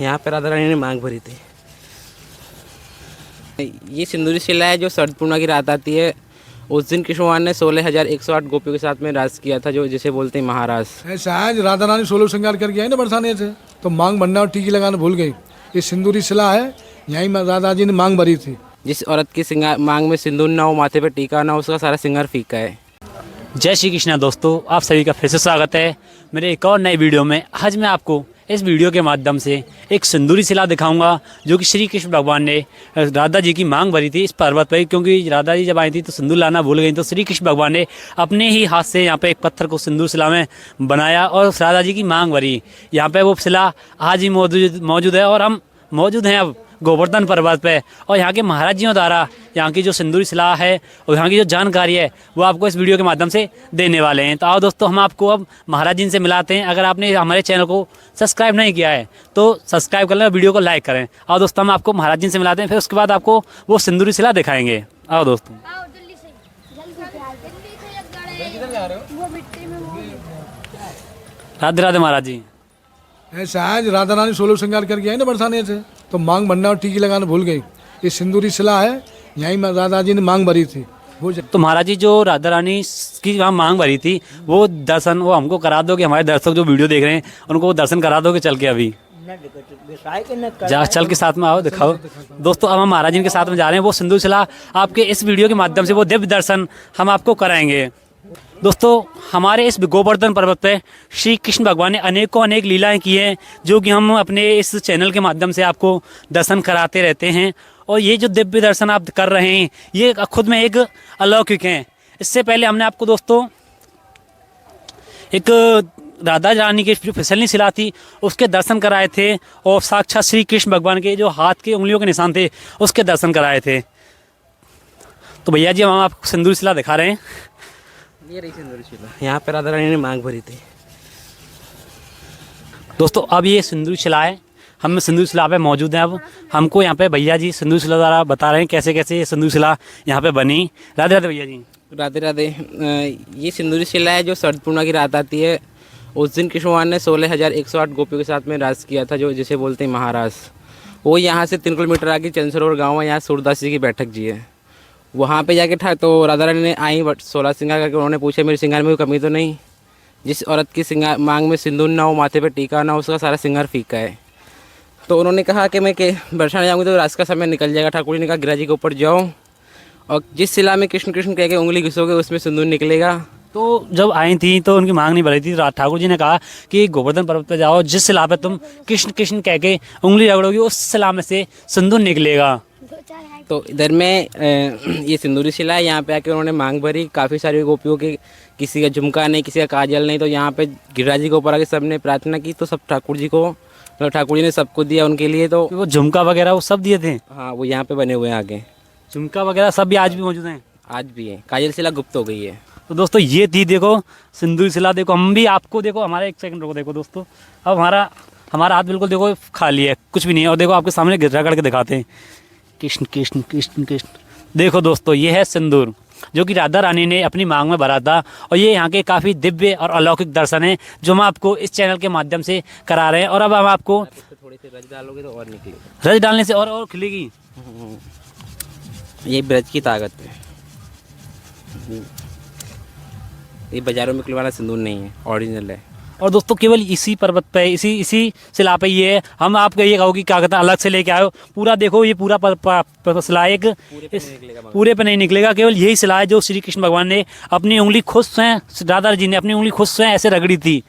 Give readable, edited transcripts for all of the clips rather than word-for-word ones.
यहाँ पे राधा रानी ने मांग भरी थी। ये सिंदूरी शिला है जो शरद पूर्णिमा की रात आती है। उस दिन कृष्ण भगवान ने 16,108 गोपियों के साथ में राज किया था, जो जिसे बोलते हैं महाराज। ऐसा है राधा रानी 16 श्रृंगार करके आई ना बरसाने से, तो मांग भरना और टीकी लगाना भूल गई। ये सिंदूरी शिला है, यहीं राधा जी ने मांग भरी थी। जिस औरत की सिंगार मांग में सिंदूर ना हो, माथे पे टीका ना हो, उसका सारा सिंगार फीका है। जय श्री कृष्णा दोस्तों, आप सभी का फिर से स्वागत है मेरे एक और नए वीडियो में। आज मैं आपको इस वीडियो के माध्यम से एक सिंदूरी शिला दिखाऊंगा जो कि श्री कृष्ण भगवान ने राधा जी की मांग भरी थी इस पर्वत पर। क्योंकि राधा जी जब आई थी तो सिंदूर लाना भूल गई, तो श्री कृष्ण भगवान ने अपने ही हाथ से यहाँ पे एक पत्थर को सिंदूर शिला में बनाया और राधा जी की मांग भरी। यहाँ पे वो शिला आज ही मौजूद है और हम मौजूद हैं अब गोवर्धन पर्वत पे। और यहाँ के महाराज जियों द्वारा यहाँ की जो सिंदूरी शिला है और यहाँ की जो जानकारी है वो आपको इस वीडियो के माध्यम से देने वाले हैं। तो आओ दोस्तों, हम आपको अब महाराज जी से मिलाते हैं। अगर आपने हमारे चैनल को सब्सक्राइब नहीं किया है तो सब्सक्राइब कर लें, वीडियो को लाइक करें। आओ दोस्तों, हम आपको महाराज जी से मिलाते हैं, फिर उसके बाद आपको वो सिंदूरी शिला दिखाएंगे। आओ दोस्तों। राधे राधे महाराज जी। ऐसा है राधा रानी 16 श्रृंगार करके आई ना बरसाने से, तो मांग भरना और टीकी लगाना भूल गई। ये सिंदूरी शिला है, यहीं राधा जी ने मांग भरी थी। तो महाराज जी जो राधा रानी की वहाँ मांग भरी थी वो दर्शन वो हमको करा दोगे, हमारे दर्शक जो वीडियो देख रहे हैं उनको वो दर्शन करा दोगे चल के? अभी जा चल के साथ में आओ, दिखाओ दोस्तों। अब हम महाराज जी के साथ में जा रहे हैं। वो सिंदूर शिला आपके इस वीडियो के माध्यम से वो दिव्य दर्शन हम आपको कराएंगे। दोस्तों, हमारे इस गोवर्धन पर्वत पे श्री कृष्ण भगवान ने अनेक लीलाएं की हैं जो कि हम अपने इस चैनल के माध्यम से आपको दर्शन कराते रहते हैं। और ये जो दिव्य दर्शन आप कर रहे हैं ये खुद में एक अलौकिक हैं। इससे पहले हमने आपको दोस्तों एक राधा रानी की जो फिसलनी शिला थी उसके दर्शन कराए थे और साक्षात श्री कृष्ण भगवान के जो हाथ के उंगलियों के निशान थे उसके दर्शन कराए थे। तो भैया जी, हम आपको सिंदूर शिला दिखा रहे हैं। ये रही सिंदूरी शिला, यहाँ पे राधा रानी ने मांग भरी थी। दोस्तों, अब ये सिंदूर शिला है, हम सिंदूर शिला पे मौजूद हैं। अब हमको यहाँ पे भैया जी सिंदूर शिला द्वारा बता रहे हैं कैसे कैसे ये सिंदूर शिला यहाँ पे बनी। राधे राधे भैया जी। राधे राधे। ये सिंदूरी शिला है जो शरद पूर्णिमा की रात आती है। उस दिन कृष्ण भगवान ने 16,108 गोपियों के साथ में राज किया था, जो जिसे बोलते हैं महाराज। वो यहाँ से 3 किलोमीटर आगे चंद्रसरोवर गाँव है, यहाँ सूरदास जी की बैठक जी है। वहाँ पे जाके था तो राधा रानी ने आई 16 श्रृंगार करके। उन्होंने पूछा मेरे श्रृंगार में कोई कमी तो नहीं। जिस औरत की श्रृंगार मांग में सिंदूर ना हो, माथे पे टीका ना हो, उसका सारा श्रृंगार फीका है। तो उन्होंने कहा कि मैं बरसाने जाऊँगी तो रात का समय निकल जाएगा। ठाकुर जी ने कहा गिरिराज जी के ऊपर जाओ और जिस शिला में कृष्ण कृष्ण कह के उंगली घिसोगे उसमें सिंदूर निकलेगा। तो जब आई थी तो उनकी मांग नहीं भरी थी। ठाकुर जी ने कहा कि गोवर्धन पर्वत पर जाओ, जिस शिला पे तुम कृष्ण कृष्ण कह के उंगली रगड़ोगी उस शिला में से सिंदूर निकलेगा। तो इधर में ये सिंदूरी शिला है। यहाँ पे आके उन्होंने मांग भरी। काफ़ी सारी गोपियों के, किसी का झुमका नहीं, किसी का काजल नहीं। तो यहाँ पे गिरिराज जी के ऊपर आके सब ने प्रार्थना की तो सब ठाकुर जी को, तो ठाकुर जी ने सबको दिया उनके लिए। तो वो झुमका वगैरह वो सब दिए थे। हाँ, वो यहाँ पे बने हुए हैं आगे। झुमका वगैरह सब भी आज भी मौजूद हैं। आज भी है। काजल शिला गुप्त हो गई है। तो दोस्तों, ये थी देखो सिंदूर शिला। देखो हम भी आपको, देखो हमारा एक सेकंड रुको, देखो दोस्तों, अब हमारा हाथ बिल्कुल देखो खाली है, कुछ भी नहीं है। और देखो आपके सामने गिरजा करके दिखाते हैं, कृष्ण कृष्ण कृष्ण कृष्ण। देखो दोस्तों, ये है सिंदूर जो कि राधा रानी ने अपनी मांग में भरा था। और ये यहाँ के काफ़ी दिव्य और अलौकिक दर्शन हैं जो हम आपको इस चैनल के माध्यम से करा रहे हैं। और अब हम आपको थोड़ी सी रज डालोगे तो और निकलेगी। रज डालने से और खिलेगी। ये ब्रज की ताकत है। ये बाजारों में खुलवाना सिंदूर नहीं है, ओरिजिनल है। और दोस्तों, केवल इसी पर्वत पे इसी शिला पे ये है। हम आपको ये कहो कि क्या कहते हैं अलग से लेके आयो। पूरा देखो, ये पूरा शिला एक पूरे पे नहीं निकलेगा। केवल यही शिला है जो श्री कृष्ण भगवान ने अपनी उंगली खुद स्वयं, राधा जी ने अपनी उंगली खुद स्वयं ऐसे रगड़ी थी।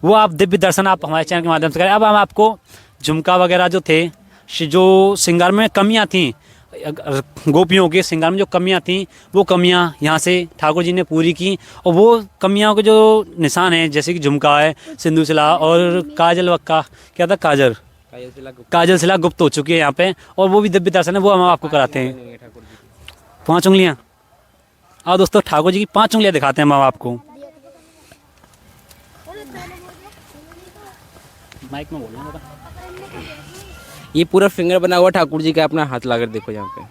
वो आप दिव्य दर्शन आप हमारे चैनल के माध्यम से करें। अब हम आपको झुमका वगैरह जो थे, जो श्रृंगार में कमियाँ थी, गोपियों के श्रृंगार में जो कमियां थीं वो कमियां यहाँ से ठाकुर जी ने पूरी की। और वो कमियां के जो निशान हैं, जैसे कि झुमका है, सिंदूर शिला और काजल वक्का क्या था, काजल शिला गुप्त हो चुकी है यहाँ पे। और वो भी दिव्य दर्शन है, वो हम आपको कराते हैं। 5 उंगलियाँ। आओ दोस्तों, ठाकुर जी की 5 उंगलियाँ दिखाते हैं हम आपको। माइक में बोलना। ये पूरा फिंगर बना हुआ ठाकुर जी का, अपना हाथ लाकर देखो यहाँ पे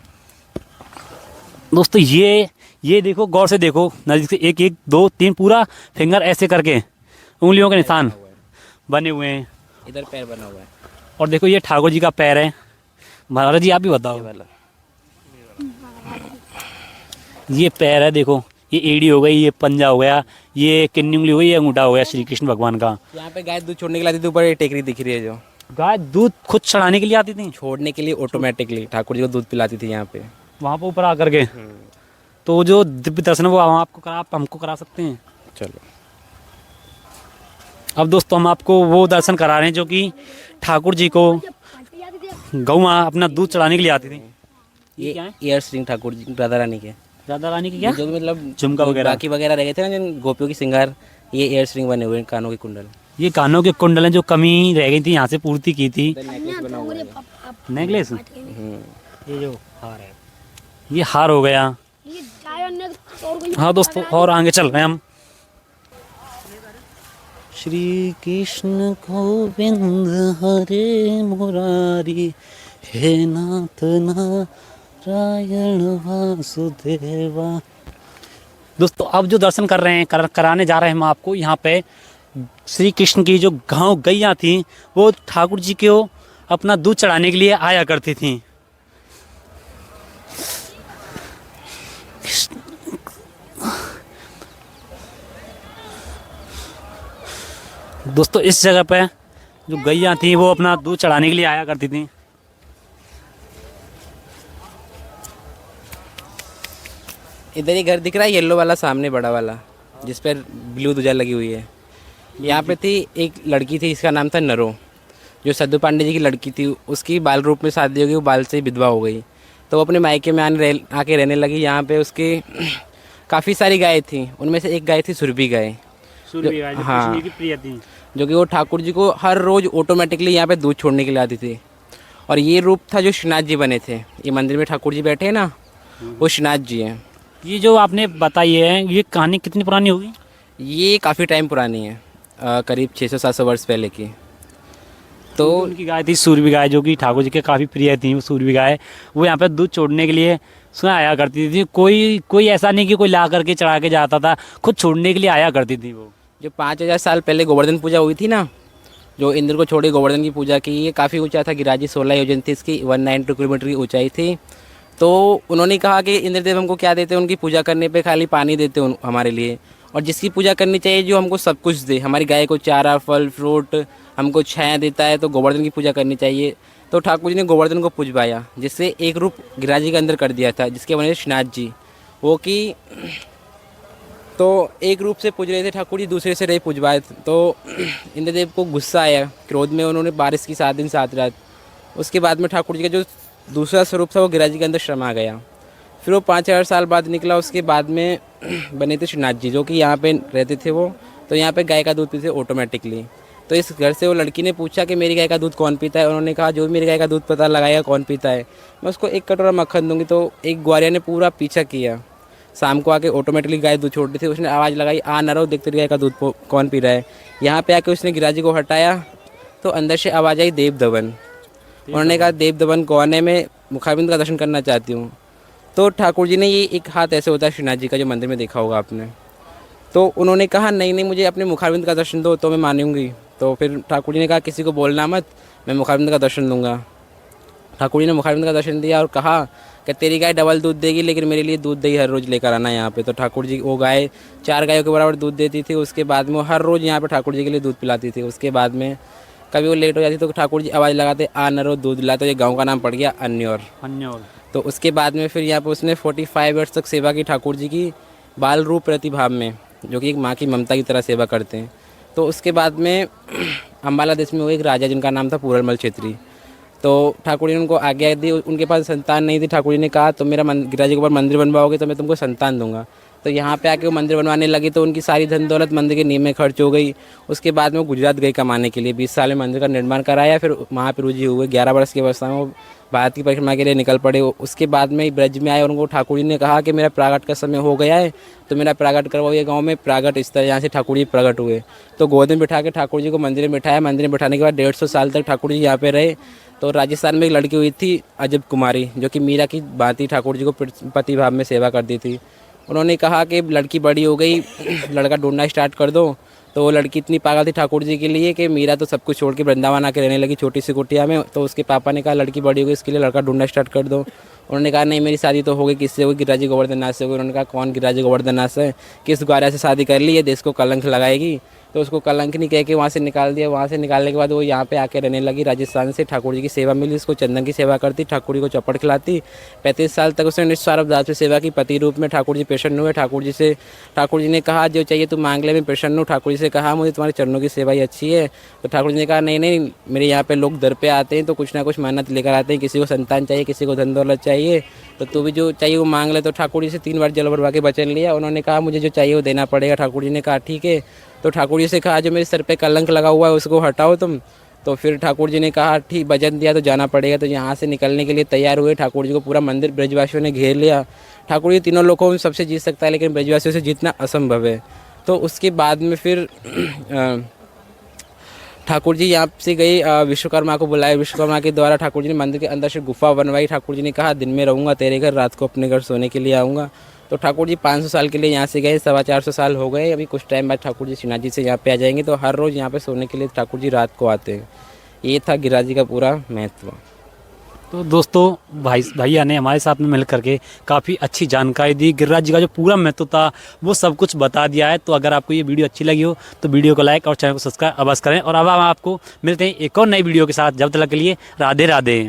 दोस्तों। ये देखो, गौर से देखो, नज़दीक से, 1 1 2 3 पूरा फिंगर ऐसे करके उंगलियों के निशान बने हुए हैं। इधर पैर बना हुआ है। और देखो ये ठाकुर जी का पैर है। महाराज जी आप भी बताओ। ये पैर है, देखो ये एड़ी हो गई, ये पंजा हो गया, ये किन्नी उंगली हो गई, ये अंगूठा हो गया श्री कृष्ण भगवान का। यहाँ पे गाय दूध छोड़ने के लिए आती थी, ऊपर ये टेकरी दिख रही है जो गाय दूध खुद चढ़ाने के लिए आती थी, छोड़ने के लिए ऑटोमेटिकली ठाकुर जी को दूध पिलाती थी यहाँ पे। वहाँ पर ऊपर आकर के। तो जो दिव्य दर्शन है वो आप हमको करा सकते हैं। चलो अब दोस्तों हम आपको वो दर्शन करा रहे हैं जो कि ठाकुर जी को गौ माँ अपना दूध चढ़ाने के लिए आती थी। ये क्या है? ईयर स्ट्रिंग ठाकुर जी राधा रानी के, राधा रानी की क्या? जो भी मतलब झुमका वगैरह, बाकी वगैरह रह गए थे ना जिन गोपियों की श्रृंगार, ये ईयर स्ट्रिंग बने हुए हैं, कानों के कुंडल। ये कानों के कुंडल हैं जो कमी रह गई थी, यहाँ से पूर्ति की थी। नेकलेस बना हुआ है। नेकलेस, हम्म। ये जो हार है, ये हार हो गया। हाँ दोस्तों और आगे चल रहे हैं हम। श्री कृष्ण गोविंद हरे मुरारी, हे नाथ नारायण वासुदेवा। दोस्तों अब जो दर्शन कर रहे हैं कराने जा रहे हैं हम आपको, यहाँ पे श्री कृष्ण की जो गैया थी वो ठाकुर जी को अपना दूध चढ़ाने के लिए आया करती थी। दोस्तों इस जगह पे जो गैया थी वो अपना दूध चढ़ाने के लिए आया करती थी। इधर ही घर दिख रहा है येलो वाला सामने बड़ा वाला, जिस पर ब्लू ध्वजा लगी हुई है। यहाँ पे थी एक लड़की थी, इसका नाम था नरो, जो सद्दू पांडे जी की लड़की थी। उसकी बाल रूप में शादी हो गई, वो बाल से विधवा हो गई, तो वो अपने मायके में आके रहने लगी। यहाँ पे उसके काफ़ी सारी गाय थी, उनमें से एक गाय थी सुरभि गाय। हाँ, कृष्ण की प्रिय थी, जो कि वो ठाकुर जी को हर रोज़ ऑटोमेटिकली यहाँ पे दूध छोड़ने के लिए आती थी। और ये रूप था जो श्रीनाथ जी बने थे। ये मंदिर में ठाकुर जी बैठे हैं ना, वो श्रीनाथ जी हैं। ये जो आपने बताई है ये कहानी कितनी पुरानी होगी? ये काफ़ी टाइम पुरानी है, करीब 600-700 वर्ष पहले की। तो उनकी गाय थी सूरबी गाय, जो कि ठाकुर जी के काफ़ी प्रिय थी। वो सूरबी गाय वो यहाँ पे दूध छोड़ने के लिए सुना आया करती थी। कोई ऐसा नहीं कि कोई ला करके चढ़ा के जाता था, खुद छोड़ने के लिए आया करती थी वो। जो 5000 साल पहले गोवर्धन पूजा हुई थी ना, जो इंद्र को छोड़ी गोवर्धन की पूजा की, ये काफ़ी ऊंचा था। गिरिराज 16 योजन थी इसकी, 192 किलोमीटर की ऊंचाई थी। तो उन्होंने कहा कि इंद्रदेव हमको क्या देते हैं, उनकी पूजा करने पे खाली पानी देते हैं हमारे लिए, और जिसकी पूजा करनी चाहिए जो हमको सब कुछ दे, हमारी गाय को चारा फल फ्रूट हमको छाया देता है, तो गोवर्धन की पूजा करनी चाहिए। तो ठाकुर जी ने गोवर्धन को पूजवाया, जिससे एक रूप गिरिराज जी के अंदर कर दिया था, जिसके बने थे श्रीनाथ जी। वो कि तो एक रूप से पूज रहे थे ठाकुर जी, दूसरे से रहे पूजवाए। तो इंद्रदेव को गुस्सा आया, क्रोध में उन्होंने बारिश की 7 दिन 7 रात। उसके बाद में ठाकुर जी का जो दूसरा स्वरूप था वो गिरिराज जी के अंदर शर्मा गया। फिर वो 5000 साल बाद निकला, उसके बाद में बने थे श्रीनाथ जी, जो कि यहाँ पे रहते थे वो। तो यहाँ पे गाय का दूध पीते ऑटोमेटिकली। तो इस घर से वो लड़की ने पूछा कि मेरी गाय का दूध कौन पीता है। उन्होंने कहा जो भी मेरी गाय का दूध पता लगाएगा कौन पीता है, मैं उसको 1 कटोरा मक्खन दूंगी। तो एक ग्वारिया ने पूरा पीछा किया, शाम को आके ऑटोमेटिकली गाय दूध छोड़ती थी। उसने आवाज़ लगाई, आ न रहो, देख तेरी गाय का दूध कौन पी रहा है। यहाँ पे आके उसने गिरिराज जी को हटाया, तो अंदर से आवाज़ आई देव दमन। उन्होंने कहा देव दमन कौन है, मैं मुखारबिंद का दर्शन करना चाहती हूँ। तो ठाकुर जी ने, ये एक हाथ ऐसे होता है श्रीनाथ जी का, जो मंदिर में देखा होगा आपने। तो उन्होंने कहा नहीं मुझे अपने मुखारबिंद का दर्शन दो तो मैं मानूंगी। तो फिर ठाकुर जी ने कहा किसी को बोलना मत, मैं मुखारबिंद का दर्शन दूंगा। ठाकुर जी ने मुखारबिंद का दर्शन दिया और कहा कि तेरी गाय डबल दूध देगी, लेकिन मेरे लिए दूध दही हर रोज़ लेकर आना यहाँ पे। तो ठाकुर जी वो गाय 4 गायों के बराबर दूध देती थी। उसके बाद में वो हर रोज़ यहाँ पे ठाकुर जी के लिए दूध पिलाती थी। उसके बाद में कभी वो लेट हो जाती तो ठाकुर जी आवाज़ लगाते, आ न रो दूध ला। तो ये गाँव का नाम पड़ गया अन्योर। तो उसके बाद में फिर यहाँ पे उसने 45 ईयर्स तक सेवा की ठाकुर जी की, बाल रूप प्रतिभाव में, जो कि एक माँ की ममता की तरह सेवा करते हैं। तो उसके बाद में अम्बाला देश में वो एक राजा जिनका नाम था पूरनमल छेत्री। तो ठाकुर जी ने उनको आज्ञा दी, उनके पास संतान नहीं थी। ठाकुर जी ने कहा तो मेरा गिरिराज जी के ऊपर मंदिर बनवाओगे तो मैं तुमको संतान दूंगा। तो यहाँ पे आके वो मंदिर बनवाने लगी, तो उनकी सारी धन दौलत मंदिर के नींव में खर्च हो गई। उसके बाद में वो गुजरात गई कमाने के लिए, 20 साल में मंदिर का निर्माण कराया। फिर महाप्रभु जी हुए, 11 वर्ष की अवस्था में वो भारत की परिक्रमा के लिए निकल पड़े। उसके बाद में ब्रज में आए और उनको ठाकुर जी ने कहा कि मेरा प्रागट का समय हो गया है, तो मेरा प्रागट करवाओ ये गाँव में। प्रागट इस तरह यहाँ से ठाकुर जी प्रकट हुए। तो गोद में बिठा के ठाकुर जी को मंदिर में बिठाया। मंदिर में बिठाने के बाद 150 साल तक ठाकुर जी यहाँ पे रहे। तो राजस्थान में एक लड़की हुई थी अजब कुमारी, जो कि मीरा की भांति ठाकुर जी को पतिभाव में सेवा करती थी। उन्होंने कहा कि लड़की बड़ी हो गई, लड़का ढूंढना स्टार्ट कर दो। तो वो लड़की इतनी पागल थी ठाकुर जी के लिए कि मीरा तो सब कुछ छोड़ के वृंदावन आके रहने लगी छोटी सी कुटिया में। तो उसके पापा ने कहा लड़की बड़ी हो गई, इसके लिए लड़का ढूंढना स्टार्ट कर दो। उन्होंने कहा नहीं मेरी शादी तो हो गई, किससे हुई? गिरिराज गोवर्धन नाथ से हुई। उन्होंने कहा कौन गिरिराज गोवर्धन नाथ से? किस ग्वारा से शादी कर ली, ये देश को कलंक लगाएगी। तो उसको कलंक नहीं कह के वहाँ से निकाल दिया। वहाँ से निकालने के बाद वो यहाँ पे आके रहने लगी। राजस्थान से ठाकुर जी की सेवा मिली, उसको चंदन की सेवा करती, ठाकुर जी को चौपट खिलाती। 35 साल तक उसने निस्वार्थ भाव से सेवा की। पति रूप में ठाकुर जी प्रसन्न हुए। ठाकुर जी ने कहा जो चाहिए तू मांग ले, मैं प्रसन्न हूँ। ठाकुर जी से कहा मुझे तुम्हारे चरणों की सेवा ही अच्छी है। तो ठाकुर जी ने कहा नहीं नहीं, मेरे यहाँ पे लोग दर पे आते हैं तो कुछ ना कुछ मन्नत लेकर आते हैं, किसी को संतान चाहिए, किसी को धन दौलत चाहिए, तो तू भी जो चाहिए वो मांग ले। तो ठाकुर जी से 3 बार जल भरवा के वचन लिया। उन्होंने कहा मुझे जो चाहिए वो देना पड़ेगा। ठाकुर जी ने कहा ठीक है। तो ठाकुर जी से कहा जो मेरे सर पे कलंक लगा हुआ है उसको हटाओ तुम। तो फिर ठाकुर जी ने कहा ठीक, वचन दिया तो जाना पड़ेगा। तो यहाँ से निकलने के लिए तैयार हुए। ठाकुर जी को पूरा मंदिर ब्रजवासियों ने घेर लिया। ठाकुर जी तीनों लोगों में सबसे जीत सकता है, लेकिन ब्रजवासियों से जीतना असंभव है। तो उसके बाद में फिर ठाकुर जी यहाँ से गए, विश्वकर्मा को बुलाए। विश्वकर्मा के द्वारा ठाकुर जी ने मंदिर के अंदर से गुफा बनवाई। ठाकुर जी ने कहा दिन में रहूँगा तेरे घर, रात को अपने घर सोने के लिए आऊँगा। तो ठाकुर जी 500 साल के लिए यहाँ से गए। 450 साल हो गए। अभी कुछ टाइम बाद ठाकुर जी श्रीनाथ जी से यहाँ पे आ जाएंगे। तो हर रोज़ यहाँ पे सोने के लिए ठाकुर जी रात को आते हैं। ये था गिरिराज जी का पूरा महत्व। तो दोस्तों भैया ने हमारे साथ में मिल करके काफ़ी अच्छी जानकारी दी। गिरिराज जी का जो पूरा महत्व था वो सब कुछ बता दिया है। तो अगर आपको ये वीडियो अच्छी लगी हो तो वीडियो को लाइक और चैनल को सब्सक्राइब अवश्य करें। और अब हम आपको मिलते हैं एक और नई वीडियो के साथ। जब तक के लिए राधे राधे।